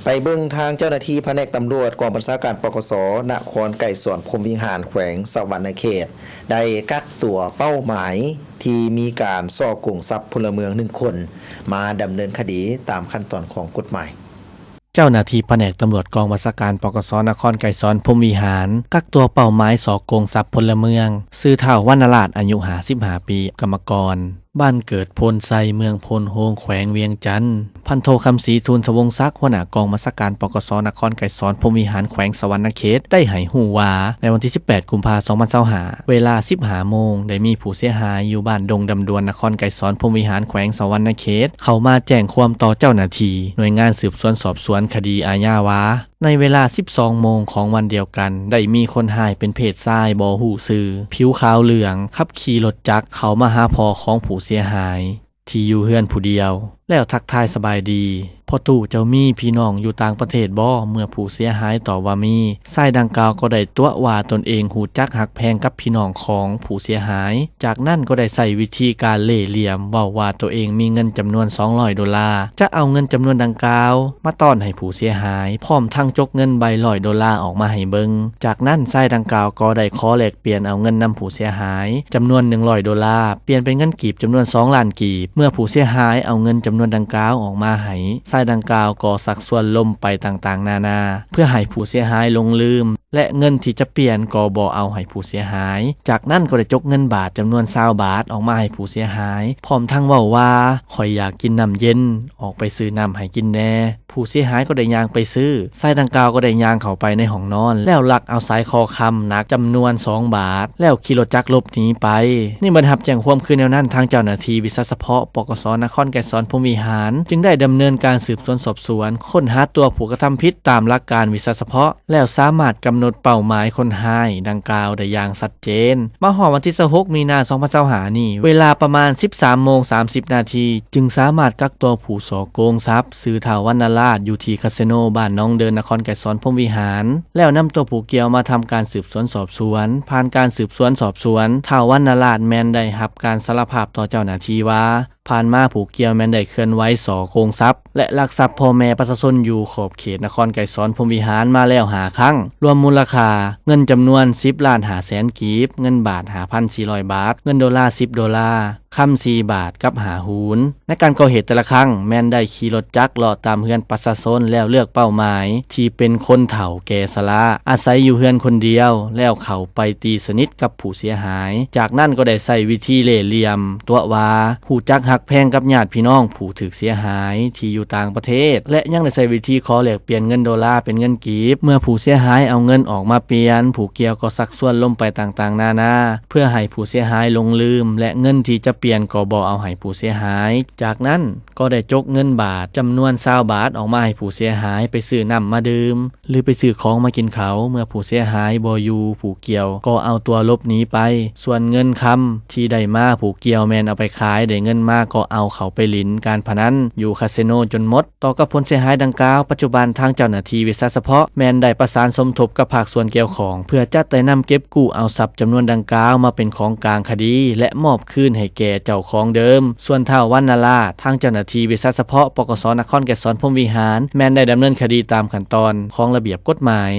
ไปเบิ่งทางเจ้าหน้าที่แผนกตำรวจกองบัญชาการปกสนครไก่สวนพรหมวิหารแขวงสวรรณเขตได้กักตัวเป้าหมายที่มีการซ่อโกงทรัพย์พลเมือง1คนมาดำเนินคดีตามขั้นตอนของกฎหมายเจ้าหน้าที่แผนกตำรวจกองบัญชาการปกสนครไก่สอนพรหมวิหารกักตัวเป้าหมายส่อโกงทรัพย์พลเมืองซื้อเท่าวรรณราชอายุ55 ปีกรรมกรบ้านเกิดโพนไซเมืองโพนโฮงแขวงเวียงจันทน์พันโทคำศรีทูลสวงศักดิ์หัวหน้ากองบัญชาการปกสนครไก่สอนพรหมวิหารแขวงสวรรณเขตได้ให้หู้ว่าในวันที่18กุมภาพันธ์2025เวลา 15 โมงได้มีผู้เสียหายอยู่บ้านดงดำดวนนครไก่สอนพรหมวิหารแขวงสวรรณเขตเข้ามาแจ้งความต่อเจ้าหน้าที่หน่วยงานสืบสวนสอบสวนคดีอาญาว่าในเวลา 12 โมงของวันเดียวกันได้มีคนหายเป็นเพศชายบ่ฮู้ชื่อผิวขาวเหลืองขับขี่รถจักรเข้ามาหาพ่อของผู้เสียหายที่อยู่เฮือนผู้เดียวแล้วทักทายสบายดีพ่อตู่เจ้ามีพี่น้องอยู่ต่างประเทศบ่เมื่อผู้เสียหายตอบว่ามีชายดังกล่าวก็ได้ตัวว่าตนเองหูจักหักแพงกับพี่น้องของผู้เสียหายจากนั้นก็ได้ใส่วิธีการเล่ห์เหลี่ยมว่าตัวเองมีเงินจำนวน$200จะเอาเงินจำนวนดังกล่าวมาต้อนให้ผู้เสียหายพร้อมทั้งจกเงินใบ$100ออกมาให้เบิงจากนั้นชายดังกล่าวก็ได้ขอแลกเปลี่ยนเอาเงินนำผู้เสียหายจำนวน$100เปลี่ยนเป็นเงินกีบจำนวน2 ล้านกีบเมื่อผู้เสียหายเอาเงินจำนวนดังกล่าวออกมาให้ชายดังกล่าวก็สักส่วนลมไปต่างๆนานาเพื่อให้ผู้เสียหายลงลืมและเงินที่จะเปลี่ยนก็บ่เอาให้ผู้เสียหายจากนั้นก็ได้จกเงินบาทจำนวน20 บาทออกมาให้ผู้เสียหายพร้อมทั้งเว้าว่าข่อยอยากกินน้ำเย็นออกไปซื้อน้ำให้กินแน่ผู้เสียหายก็ได้ย่างไปซื้อชายดังกล่าวก็ได้ย่างเข้าไปในห้องนอนแล้วลักเอาสายคอคำหนักจำนวน2 บาทแล้วขี่รถจักรหลบหนีไปนี่บรรทับแจ้งความคืนแนวนั้นทางเจ้าหน้าที่วิศวเฉพาะปกสนครไก่สอนพรหมวิหารจึงได้ดำเนินการสืบสวนสอบสวนค้นหาตัวผู้กระทำผิดตามหลักการวิศวเฉพาะแล้วสามารถกำหนดเป้าหมายคนหายดังกล่าวได้อย่างชัดเจนมาฮอดวันที่26มีนาคม2025นี้เวลาประมาณ 13:30 นาทีจึงสามารถกักตัวผู้ส่อโกงทรัพย์ซื้อเท่าวรรณราชอยู่ที่คาสิโนบ้านน้องเดินนครไก่สอนพรหมวิหารแล้วนำตัวผู้เกี่ยวมาทำการสืบสวนสอบสวนผ่านการสืบสวนสอบสวนเท่าวรรณราชแมนได้รับการสารภาพต่อเจ้าหน้าที่ว่าผ่านมาผู้เกี่ยวแม่นได้เคลื่อนไหวส่อโกงทรัพย์และลักทรัพย์พ่อแม่ประชาชนอยู่ขอบเขตนครไก่สอนพรหมวิหารมาแล้ว5 ครั้งรวมมูลค่าเงินจำนวน$10.5 กีบเงินบาท 5,400 บาทเงิน$10คำ4 บาทกับ5 หูนในการก่อเหตุแต่ละครั้งแม่นได้ขี่รถจักรเลาะตามเฮือนประชาชนแล้วเลือกเป้าหมายที่เป็นคนเฒ่าแก่ชราอาศัยอยู่เฮือนคนเดียวแล้วเข้าไปตีสนิทกับผู้เสียหายจากนั้นก็ได้ใช้วิธีเล่ห์เหลี่ยมตัวว่าผู้จักหักแพงกับญาติพี่น้องผู้ถูกเสียหายที่อยู่ต่างประเทศและยังได้ใช้วิธีขอแลกเปลี่ยนเงิน$เป็นเงินกีบเมื่อผู้เสียหายเอาเงินออกมาเปลี่ยนผู้เกี่ยวก็สักส่วนลมไปต่างๆนานาเพื่อให้ผู้เสียหายลงลืมและเงินที่จะเปลี่ยนก็บ่เอาให้ผู้เสียหายจากนั้นก็ได้จกเงินบาทจำนวน20 บาทออกมาให้ผู้เสียหายไปซื้อน้ำมาดื่มหรือไปซื้อของมากินเขาเมื่อผู้เสียหายบ่อยู่ผู้เกี่ยวก็เอาตัวหลบหนีไปส่วนเงินคำที่ได้มาผู้เกี่ยวแมนเอาไปขายได้เงินมาก็เอาเขาไปหลินการพนันอยู่คาสิโนจนหมดต่อกับผลเสียหายดังกล่าวปัจจุบันทางเจ้าหน้าที่วิศวเฉพาะแมนได้ประสานสมทบกับภาคส่วนเกี่ยวข้องเพื่อจัดไต่นำเก็บกู้เอาทรัพย์จำนวนดังกล่าวมาเป็นของกลางคดีและมอบคืนให้แก่เจ้าของเดิมส่วนเท่าวรรณราชทางเจ้าหน้าที่วิศวเฉพาะปกสนครไก่สอนพรหมวิหารแมนได้ดำเนินคดีตามขั้นตอนของระเบียบกฎหมาย